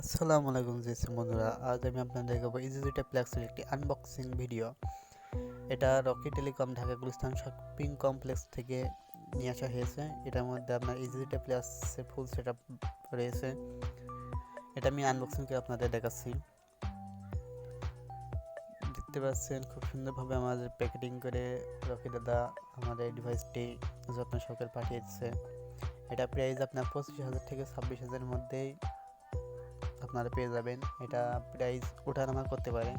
আসসালামু আলাইকুম বন্ধুরা, আজ আমি আপনাদের দেখাবো ইজিজিটা প্লেক্সের একটি আনবক্সিং ভিডিও। এটা Rocky telecom Dhaka Gulistan shopping complex থেকে নিয়ে আসা হয়েছে। এটার মধ্যে আপনার ইজিজিটা প্লেক্সের ফুল সেট আপ রয়েছে। এটা আমি আনবক্সিং করে আপনাদের দেখাচ্ছি। দেখতে পাচ্ছেন খুব সুন্দরভাবে আমাদের প্যাকেটিং করে রকি দাদা আমাদের ডিভাইসটি যত্ন সহকারে পাঠিয়ে দিচ্ছে। এটা প্রাইস আপনার 25,000 থেকে 26,000-এর মধ্যেই আপনারা পেয়ে যাবেন। এটা প্রাইস ওঠানামা করতে পারে।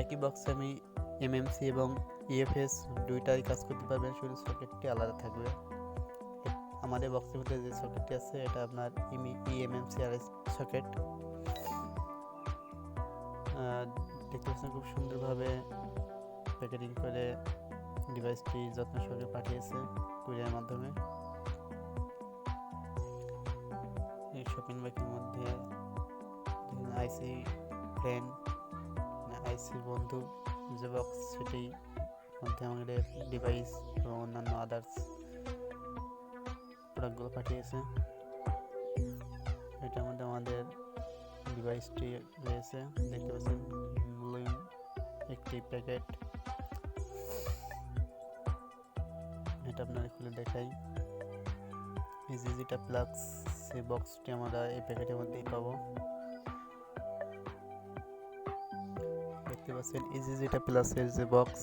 একই বক্সে আমি এমএমসি এবং ইএফএস দুইটাই কাজ করতে পারবেন, শুধু সকেটটি আলাদা থাকবে। আমাদের বক্সের মধ্যে যে সকেটটি আছে এটা আপনার ইএমএমসি আর সকেট। দেখতে পাচ্ছেন খুব সুন্দরভাবে প্যাকেটিং করে ডিভাইসটি যত্ন সহকারে পাঠিয়েছে কুরিয়ার মাধ্যমে। এই শপিং ব্যাগের মধ্যে আইসি ফ্রেন্ড, আইসির বন্ধু যে বক্স, সেটি মধ্যে আমাদের ডিভাইস এবং অন্যান্য আদার্স প্রোডাক্টগুলো পাঠিয়েছে। এটার মধ্যে আমাদের ডিভাইসটি রয়েছে, দেখতে পাচ্ছেন একটি প্যাকেট। এটা আপনারা খুলে দেখাই। ইজিজিটা প্লাক্স সেই বক্সটি আমরা এই প্যাকেটের মধ্যেই পাবো। দেখতে পাচ্ছেন ইজিজিটা প্লাসের যে বক্স,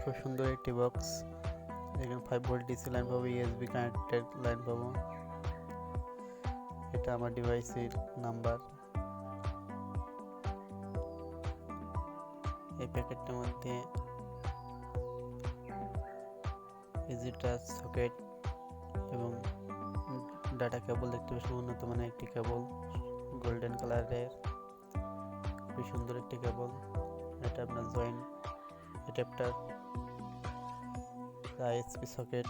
খুব সুন্দর একটি বক্স। এখানে 5 ভোল্ট ডিসি লাইন পাবো, ইউএসবি কানেক্টেড লাইন পাবো। এটা আমার ডিভাইসের নাম্বার। এই প্যাকেটটার মধ্যে ইজিটা সকেট এবং ডাটা কেবল দেখতে পাচ্ছেন, উন্নত মানের একটি কেবল, গোল্ডেন কালারের, খুব সুন্দর একটি কেবল। এটা আপনার জয়েন্ট অ্যাডাপ্টার, আইএসপি সকেট,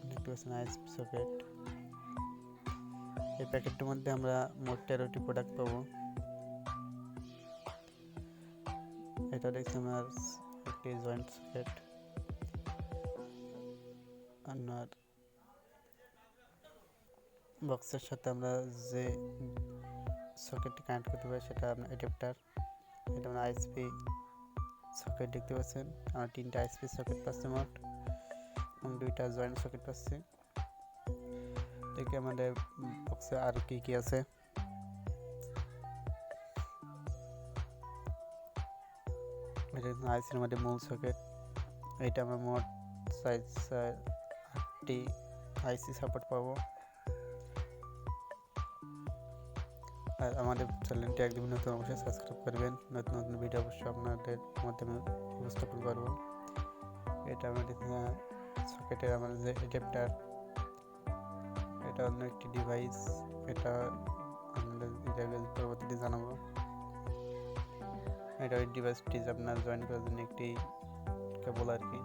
দেখতে পাচ্ছেন আইএসপি সকেট। এই প্যাকেটটির মধ্যে আমরা মোট 13টি প্রোডাক্ট পাবো। এটা দেখছি আমার একটি জয়েন্ট সকেট। আপনার বক্সের সাথে আমরা যে সকেটটি কানেক্ট করতে পারি সেটা আপনার অ্যাডাপ্টার। এটা আমরা আইএসপি সকেট দেখতে পাচ্ছেন। আমরা 3টা আইএসপি সকেট পাচ্ছি মোট, এবং 2টা জয়েন্ট সকেট পাচ্ছি। দেখি আমাদের বক্সে আর কি কি আছে। এটা আইসির মধ্যে মূল সকেট। এটা আমরা মোট 8টি আইসি সাপোর্ট পাবো। আর আমাদের চ্যানেলটি একদম নতুন, অবশ্যই সাবস্ক্রাইব করবেন। নতুন নতুন ভিডিও অবশ্যই আপনাদের মাধ্যমে উপস্থাপন করব। এটা আমাদের সকেটের আমাদের যে অ্যাডাপ্টার, এটা অন্য একটি ডিভাইস। এটা আমাদের পরবর্তীতে জানাবো। এটা ওই ডিভাইসটি আপনার জয়েন করার জন্য একটি কেবল আর কি।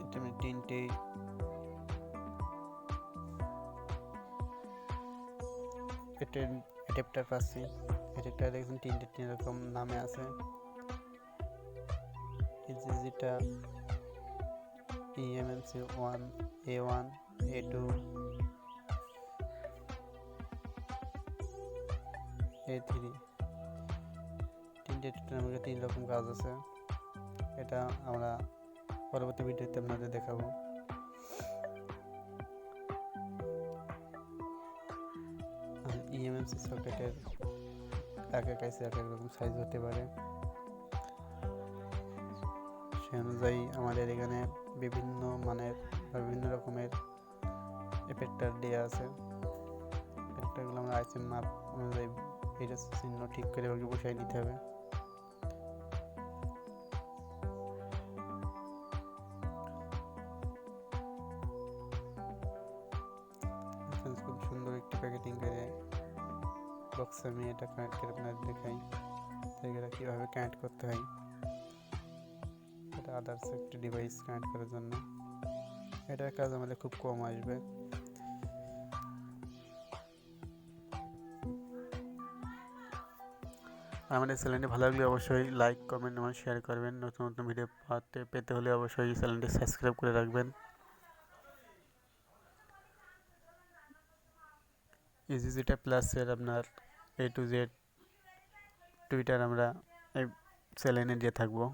এটা আমি 3টি অ্যাডাপ্টার পাচ্ছি। অ্যাডাপ্টার দেখছেন 3 রকম নামে আছে। যেটা ইএমএমসি 1, A1, A2, A3, 3টে অ্যাডাপ্টারের মধ্যে 3 রকম কাজ আছে। এটা আমরা পরবর্তী ভিডিওতে আপনাদের দেখাবো। ইএমএমসি সকেটের এক এক আইসি এক এক রকম সাইজ হতে পারে, সেই অনুযায়ী আমাদের এখানে বিভিন্ন মানের বা বিভিন্ন রকমের অ্যাডাপ্টার দেওয়া আছে। অ্যাডাপ্টারগুলো আমরা আইসির মাপ অনুযায়ী এটা চিহ্ন ঠিক করে ওকে বসাই নিতে হবে। খুব সুন্দর একটি প্যাকেটিং করে বক্সে আমি এটা কানেক্ট করে আপনাদের দেখাই, এটা কীভাবে কানেক্ট করতে হয়। এটা আদার্স একটি ডিভাইস কানেক্ট করার জন্য। এটার কাজ আমাদের খুব কম আসবে। আমাদের চ্যানেলটি ভালো লাগলে অবশ্যই লাইক কমেন্ট এবং শেয়ার করবেন। নতুন নতুন ভিডিও পেতে হলে অবশ্যই চ্যানেলটি সাবস্ক্রাইব করে রাখবেন। ইজিজিটা প্লাসের আপনার A to Z টুইটার আমরা এই চ্যানেলে দিয়ে থাকবো।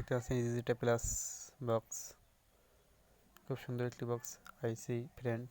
এটা আছে ইজিজিটা প্লাস বক্স, খুব সুন্দর একটি বক্স আইসি ফ্রেন্ড।